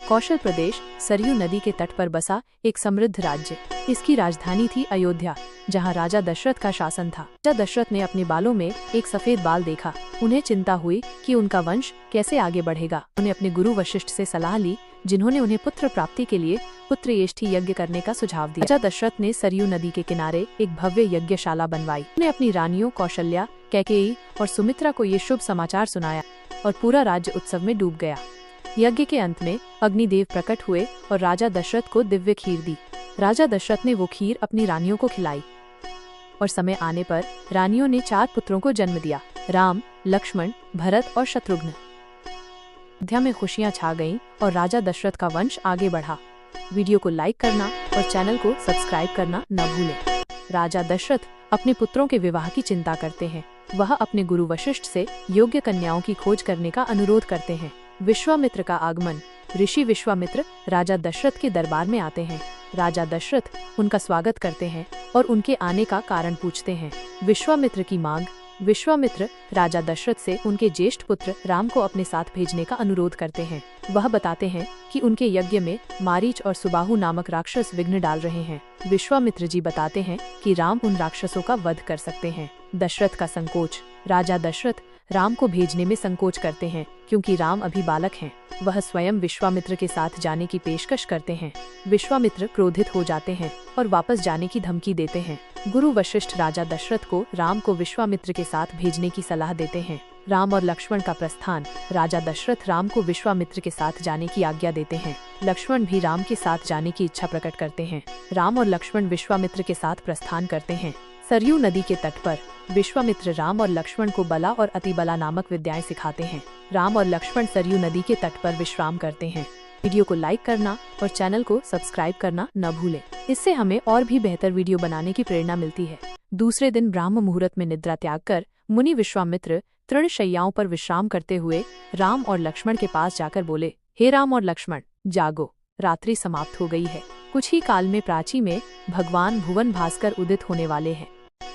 कौशल प्रदेश सरयू नदी के तट पर बसा एक समृद्ध राज्य। इसकी राजधानी थी अयोध्या, जहां राजा दशरथ का शासन था। राजा दशरथ ने अपने बालों में एक सफेद बाल देखा। उन्हें चिंता हुई कि उनका वंश कैसे आगे बढ़ेगा। उन्हें अपने गुरु वशिष्ठ से सलाह ली, जिन्होंने उन्हें पुत्र प्राप्ति के लिए पुत्रयेष्ठी यज्ञ करने का सुझाव दिया। राजा दशरथ ने सरयू नदी के किनारे एक भव्य यज्ञशाला बनवाई। उन्हें अपनी रानियों कौशल्या, कैकेयी और सुमित्रा को ये शुभ समाचार सुनाया और पूरा राज्य उत्सव में डूब गया। यज्ञ के अंत में अग्निदेव प्रकट हुए और राजा दशरथ को दिव्य खीर दी। राजा दशरथ ने वो खीर अपनी रानियों को खिलाई और समय आने पर रानियों ने 4 पुत्रों को जन्म दिया, राम, लक्ष्मण, भरत और शत्रुघ्न। अयोध्या में खुशियां छा गईं और राजा दशरथ का वंश आगे बढ़ा। वीडियो को लाइक करना और चैनल को सब्सक्राइब करना न भूलें। राजा दशरथ अपने पुत्रों के विवाह की चिंता करते हैं। वह अपने गुरु वशिष्ठ से योग्य कन्याओं की खोज करने का अनुरोध करते हैं। विश्वामित्र का आगमन। ऋषि विश्वामित्र राजा दशरथ के दरबार में आते हैं। राजा दशरथ उनका स्वागत करते हैं और उनके आने का कारण पूछते हैं। विश्वामित्र की मांग। विश्वामित्र राजा दशरथ से उनके ज्येष्ठ पुत्र राम को अपने साथ भेजने का अनुरोध करते हैं। वह बताते हैं कि उनके यज्ञ में मारीच और सुबाहु नामक राक्षस विघ्न डाल रहे हैं। विश्वामित्र जी बताते हैं कि राम उन राक्षसों का वध कर सकते हैं। दशरथ का संकोच। राजा दशरथ राम को भेजने में संकोच करते हैं क्योंकि राम अभी बालक हैं। वह स्वयं विश्वामित्र के साथ जाने की पेशकश करते हैं। विश्वामित्र क्रोधित हो जाते हैं और वापस जाने की धमकी देते हैं। गुरु वशिष्ठ राजा दशरथ को राम को विश्वामित्र के साथ भेजने की सलाह देते हैं। राम और लक्ष्मण का प्रस्थान। राजा दशरथ राम को विश्वामित्र के साथ जाने की आज्ञा देते हैं। लक्ष्मण भी राम के साथ जाने की इच्छा प्रकट करते हैं। राम और लक्ष्मण विश्वामित्र के साथ प्रस्थान करते हैं। सरयू नदी के तट पर विश्वामित्र राम और लक्ष्मण को बला और अतिबला नामक विद्याएं सिखाते हैं। राम और लक्ष्मण सरयू नदी के तट पर विश्राम करते हैं। वीडियो को लाइक करना और चैनल को सब्सक्राइब करना न भूलें। इससे हमें और भी बेहतर वीडियो बनाने की प्रेरणा मिलती है। दूसरे दिन ब्राह्म मुहूर्त में निद्रा त्याग कर मुनि विश्वामित्र तृणशैयाओं पर विश्राम करते हुए राम और लक्ष्मण के पास जाकर बोले, हे राम और लक्ष्मण, जागो, रात्रि समाप्त हो गई है। कुछ ही काल में प्राची में भगवान भुवन भास्कर उदित होने वाले हैं।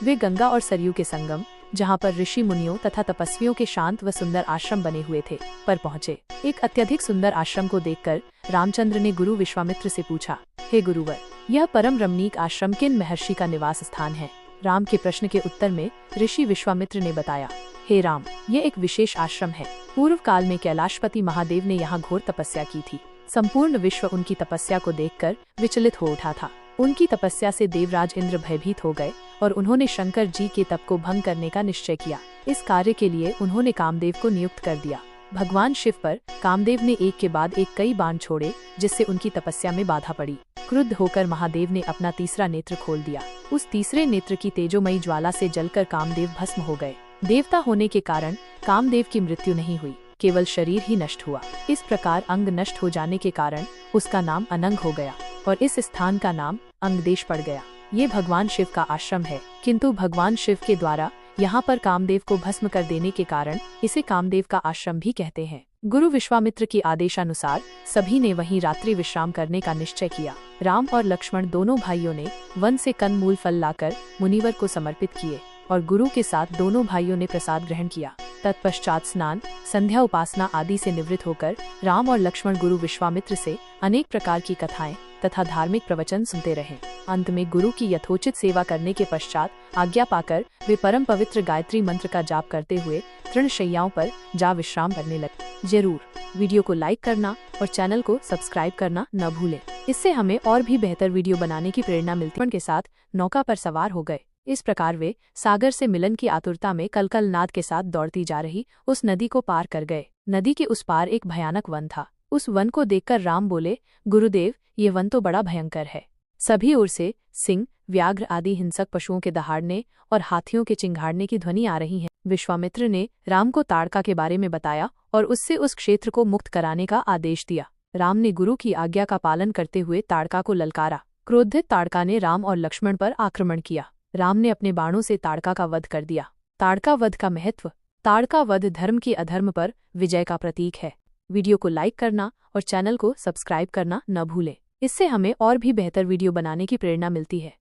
वे गंगा और सरयू के संगम, जहाँ पर ऋषि मुनियों तथा तपस्वियों के शांत व सुंदर आश्रम बने हुए थे, पर पहुँचे। एक अत्यधिक सुंदर आश्रम को देखकर रामचंद्र ने गुरु विश्वामित्र से पूछा, हे गुरुवर, यह परम रमणीक आश्रम किन महर्षि का निवास स्थान है? राम के प्रश्न के उत्तर में ऋषि विश्वामित्र ने बताया, हे राम, ये एक विशेष आश्रम है। पूर्व काल में कैलाशपति महादेव ने यहाँ घोर तपस्या की थी। संपूर्ण विश्व उनकी तपस्या को देखकर विचलित हो उठा था। उनकी तपस्या से देवराज इंद्र भयभीत हो गए और उन्होंने शंकर जी के तप को भंग करने का निश्चय किया। इस कार्य के लिए उन्होंने कामदेव को नियुक्त कर दिया। भगवान शिव पर कामदेव ने एक के बाद एक कई बाण छोड़े, जिससे उनकी तपस्या में बाधा पड़ी। क्रुद्ध होकर महादेव ने अपना तीसरा नेत्र खोल दिया। उस तीसरे नेत्र की तेजोमयी ज्वाला से जलकर कामदेव भस्म हो गए। देवता होने के कारण कामदेव की मृत्यु नहीं हुई, केवल शरीर ही नष्ट हुआ। इस प्रकार अंग नष्ट हो जाने के कारण उसका नाम अनंग हो गया और इस स्थान का नाम अंगदेश पड़ गया। ये भगवान शिव का आश्रम है, किंतु भगवान शिव के द्वारा यहाँ पर कामदेव को भस्म कर देने के कारण इसे कामदेव का आश्रम भी कहते हैं। गुरु विश्वामित्र के आदेशानुसार सभी ने वहीं रात्रि विश्राम करने का निश्चय किया। राम और लक्ष्मण दोनों भाइयों ने वन से कंदमूल फल लाकर मुनिवर को समर्पित किए और गुरु के साथ दोनों भाइयों ने प्रसाद ग्रहण किया। तत्पश्चात स्नान, संध्या, उपासना आदि से निवृत्त होकर राम और लक्ष्मण गुरु विश्वामित्र से अनेक प्रकार की कथाएं तथा धार्मिक प्रवचन सुनते रहे। अंत में गुरु की यथोचित सेवा करने के पश्चात आज्ञा पाकर वे परम पवित्र गायत्री मंत्र का जाप करते हुए तृणशैयाओं पर जा विश्राम करने लगे। जरूर वीडियो को लाइक करना और चैनल को सब्सक्राइब करना न भूलें। इससे हमें और भी बेहतर वीडियो बनाने की प्रेरणा मिलती है। के साथ नौका पर सवार हो गए। इस प्रकार वे सागर से मिलन की आतुरता में कलकल नाद के साथ दौड़ती जा रही उस नदी को पार कर गए। नदी के उस पार एक भयानक वन था। उस वन को देखकर राम बोले, गुरुदेव, ये वन तो बड़ा भयंकर है। सभी ओर से सिंह, व्याघ्र आदि हिंसक पशुओं के दहाड़ने और हाथियों के चिंघाड़ने की ध्वनि आ रही है। विश्वामित्र ने राम को ताड़का के बारे में बताया और उससे उस क्षेत्र को मुक्त कराने का आदेश दिया। राम ने गुरु की आज्ञा का पालन करते हुए ताड़का को ललकारा। क्रोधित ताड़का ने राम और लक्ष्मण पर आक्रमण किया। राम ने अपने बाणों से ताड़का का वध कर दिया। ताड़का वध का महत्व। ताड़का वध धर्म की अधर्म पर विजय का प्रतीक है। वीडियो को लाइक करना और चैनल को सब्सक्राइब करना न भूलें। इससे हमें और भी बेहतर वीडियो बनाने की प्रेरणा मिलती है।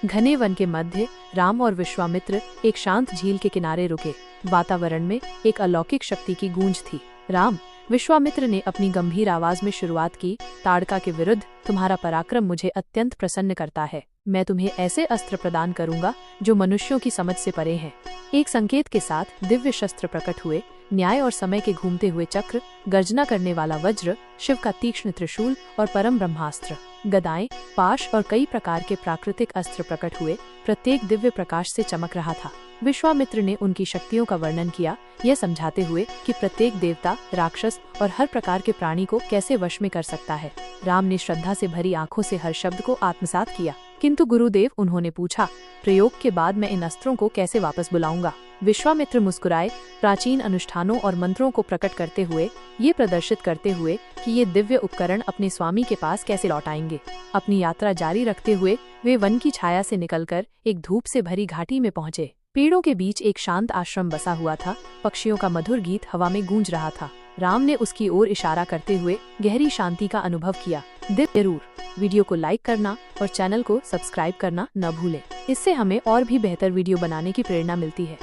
घने वन के मध्य राम और विश्वामित्र एक शांत झील के किनारे रुके। वातावरण में एक अलौकिक शक्ति की गूंज थी। राम, विश्वामित्र ने अपनी गंभीर आवाज में शुरुआत की, ताड़का के विरुद्ध तुम्हारा पराक्रम मुझे अत्यंत प्रसन्न करता है। मैं तुम्हें ऐसे अस्त्र प्रदान करूंगा जो मनुष्यों की समझ से परे हैं। एक संकेत के साथ दिव्य शस्त्र प्रकट हुए, न्याय और समय के घूमते हुए चक्र, गर्जना करने वाला वज्र, शिव का तीक्ष्ण त्रिशूल और परम ब्रह्मास्त्र, गदाएं, पाश और कई प्रकार के प्राकृतिक अस्त्र प्रकट हुए। प्रत्येक दिव्य प्रकाश से चमक रहा था। विश्वामित्र ने उनकी शक्तियों का वर्णन किया, यह समझाते हुए कि प्रत्येक देवता, राक्षस और हर प्रकार के प्राणी को कैसे वश में कर सकता है। राम ने श्रद्धा से भरी आंखों से हर शब्द को आत्मसात किया। किंतु गुरुदेव, उन्होंने पूछा, प्रयोग के बाद मैं इन अस्त्रों को कैसे वापस बुलाऊंगा? विश्वामित्र मुस्कुराए, प्राचीन अनुष्ठानों और मंत्रों को प्रकट करते हुए, ये प्रदर्शित करते हुए कि ये दिव्य उपकरण अपने स्वामी के पास कैसे लौट आएंगे। अपनी यात्रा जारी रखते हुए वे वन की छाया से निकलकर एक धूप से भरी घाटी में पहुंचे। पेड़ों के बीच एक शांत आश्रम बसा हुआ था। पक्षियों का मधुर गीत हवा में गूंज रहा था। राम ने उसकी ओर इशारा करते हुए गहरी शांति का अनुभव किया। जरूर वीडियो को लाइक करना और चैनल को सब्सक्राइब करना न भूलें। इससे हमें और भी बेहतर वीडियो बनाने की प्रेरणा मिलती है।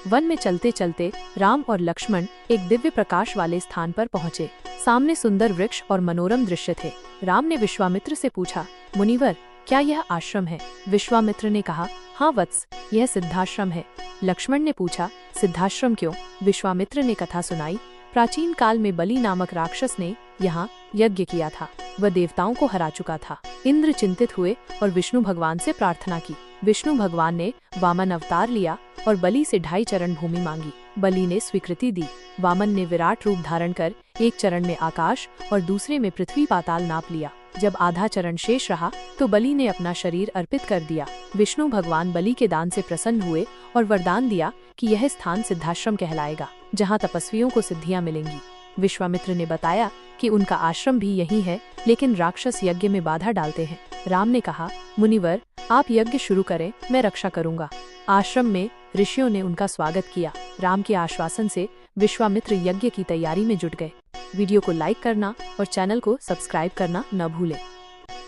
वन में चलते चलते राम और लक्ष्मण एक दिव्य प्रकाश वाले स्थान पर पहुँचे। सामने सुंदर वृक्ष और मनोरम दृश्य थे। राम ने विश्वामित्र से पूछा, मुनिवर, क्या यह आश्रम है? विश्वामित्र ने कहा, हाँ वत्स, यह सिद्धाश्रम है। लक्ष्मण ने पूछा, सिद्धाश्रम क्यों? विश्वामित्र ने कथा सुनाई। प्राचीन काल में बलि नामक राक्षस ने यहाँ यज्ञ किया था। वह देवताओं को हरा चुका था। इंद्र चिंतित हुए और विष्णु भगवान से प्रार्थना की। विष्णु भगवान ने वामन अवतार लिया और बलि से 2.5 चरण भूमि मांगी। बलि ने स्वीकृति दी। वामन ने विराट रूप धारण कर एक चरण में आकाश और दूसरे में पृथ्वी पाताल नाप लिया। जब आधा चरण शेष रहा तो बलि ने अपना शरीर अर्पित कर दिया। विष्णु भगवान बलि के दान से प्रसन्न हुए और वरदान दिया कि यह स्थान सिद्धाश्रम कहलाएगा, जहाँ तपस्वियों को सिद्धियां मिलेंगी। विश्वामित्र ने बताया कि उनका आश्रम भी यही है, लेकिन राक्षस यज्ञ में बाधा डालते हैं। राम ने कहा, मुनिवर, आप यज्ञ शुरू करें, मैं रक्षा करूंगा। आश्रम में ऋषियों ने उनका स्वागत किया। राम के आश्वासन से विश्वामित्र यज्ञ की तैयारी में जुट गए। वीडियो को लाइक करना और चैनल को सब्सक्राइब करना न भूलें।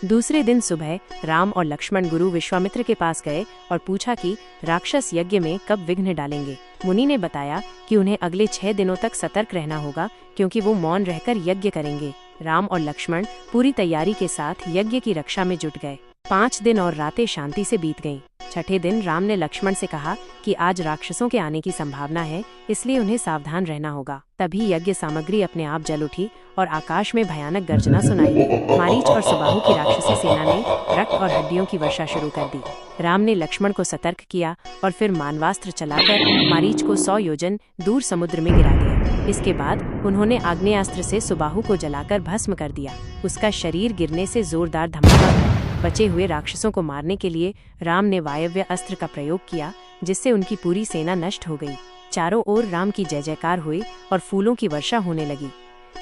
दूसरे दिन सुबह राम और लक्ष्मण गुरु विश्वामित्र के पास गए और पूछा कि राक्षस यज्ञ में कब विघ्न डालेंगे। मुनि ने बताया कि उन्हें अगले 6 दिनों तक सतर्क रहना होगा, क्योंकि वो मौन रहकर यज्ञ करेंगे। राम और लक्ष्मण पूरी तैयारी के साथ यज्ञ की रक्षा में जुट गए। 5 दिन और रातें शांति से बीत गईं। छठे दिन राम ने लक्ष्मण से कहा कि आज राक्षसों के आने की संभावना है, इसलिए उन्हें सावधान रहना होगा। तभी यज्ञ सामग्री अपने आप जल उठी और आकाश में भयानक गर्जना सुनाई दी। मारीच और सुबाहु की राक्षसी सेना ने रक्त और हड्डियों की वर्षा शुरू कर दी। राम ने लक्ष्मण को सतर्क किया और फिर मानवास्त्र चलाकर मारीच को 100 योजन दूर समुद्र में गिरा दिया। इसके बाद उन्होंने आग्नेयास्त्र से सुबाहु को जलाकर भस्म कर दिया। उसका शरीर गिरने से जोरदार धमाका। बचे हुए राक्षसों को मारने के लिए राम ने वायव्य अस्त्र का प्रयोग किया, जिससे उनकी पूरी सेना नष्ट हो गई। चारों ओर राम की जय जयकार हुई और फूलों की वर्षा होने लगी।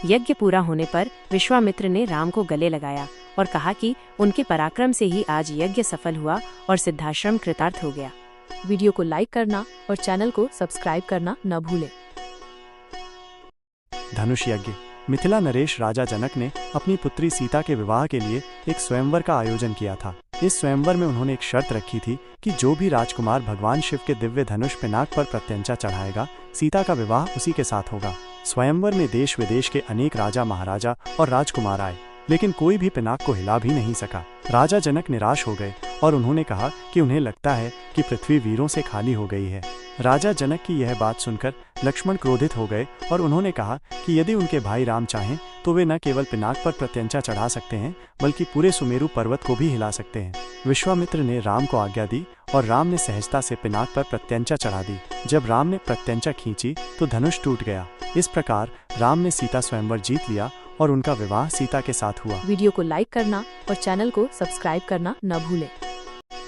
यज्ञ पूरा होने पर विश्वामित्र ने राम को गले लगाया और कहा कि उनके पराक्रम से ही आज यज्ञ सफल हुआ और सिद्धाश्रम कृतार्थ हो गया। वीडियो को लाइक करना और चैनल को सब्सक्राइब करना न भूलें। धनुष यज्ञ। मिथिला नरेश राजा जनक ने अपनी पुत्री सीता के विवाह के लिए एक स्वयंवर का आयोजन किया था। इस स्वयंवर में उन्होंने एक शर्त रखी थी कि जो भी राजकुमार भगवान शिव के दिव्य धनुष पिनाक पर प्रत्यंचा चढ़ाएगा, सीता का विवाह उसी के साथ होगा। स्वयंवर में देश विदेश के अनेक राजा, महाराजा और राजकुमार आए, लेकिन कोई भी पिनाक को हिला भी नहीं सका। राजा जनक निराश हो गए और उन्होंने कहा कि उन्हें लगता है कि पृथ्वी वीरों से खाली हो गई है। राजा जनक की यह बात सुनकर लक्ष्मण क्रोधित हो गए और उन्होंने कहा कि यदि उनके भाई राम चाहें तो वे न केवल पिनाक पर प्रत्यंचा चढ़ा सकते हैं, बल्कि पूरे सुमेरु पर्वत को भी हिला सकते हैं। विश्वामित्र ने राम को आज्ञा दी और राम ने सहजता से पिनाक पर प्रत्यंचा चढ़ा दी। जब राम ने प्रत्यंचा खींची तो धनुष टूट गया। इस प्रकार राम ने सीता स्वयंवर जीत लिया और उनका विवाह सीता के साथ हुआ। वीडियो को लाइक करना और चैनल को सब्सक्राइब करना न भूलें।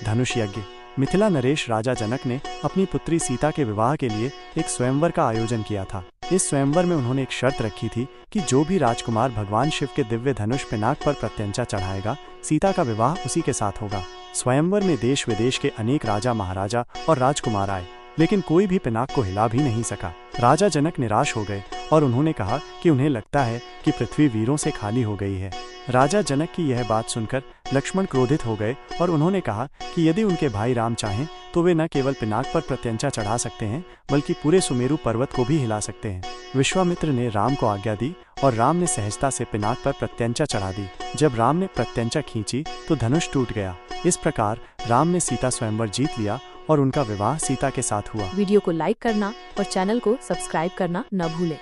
धनुष यज्ञ। मिथिला नरेश राजा जनक ने अपनी पुत्री सीता के विवाह के लिए एक स्वयंवर का आयोजन किया था। इस स्वयंवर में उन्होंने एक शर्त रखी थी कि जो भी राजकुमार भगवान शिव के दिव्य धनुष पिनाक पर प्रत्यंचा चढ़ाएगा, सीता का विवाह उसी के साथ होगा। स्वयंवर में देश विदेश के अनेक राजा, महाराजा और राजकुमार आए, लेकिन कोई भी पिनाक को हिला भी नहीं सका। राजा जनक निराश हो गए और उन्होंने कहा कि उन्हें लगता है कि पृथ्वी वीरों से खाली हो गई है। राजा जनक की यह बात सुनकर लक्ष्मण क्रोधित हो गए और उन्होंने कहा कि यदि उनके भाई राम चाहें तो वे न केवल पिनाक पर प्रत्यंचा चढ़ा सकते हैं बल्कि पूरे सुमेरु पर्वत को भी हिला सकते हैं। विश्वामित्र ने राम को आज्ञा दी और राम ने सहजता से पिनाक पर प्रत्यंचा चढ़ा दी। जब राम ने प्रत्यंचा खींची तो धनुष टूट गया। इस प्रकार राम ने सीता स्वयंवर जीत लिया और उनका विवाह सीता के साथ हुआ। वीडियो को लाइक करना और चैनल को सब्सक्राइब करना न भूलें।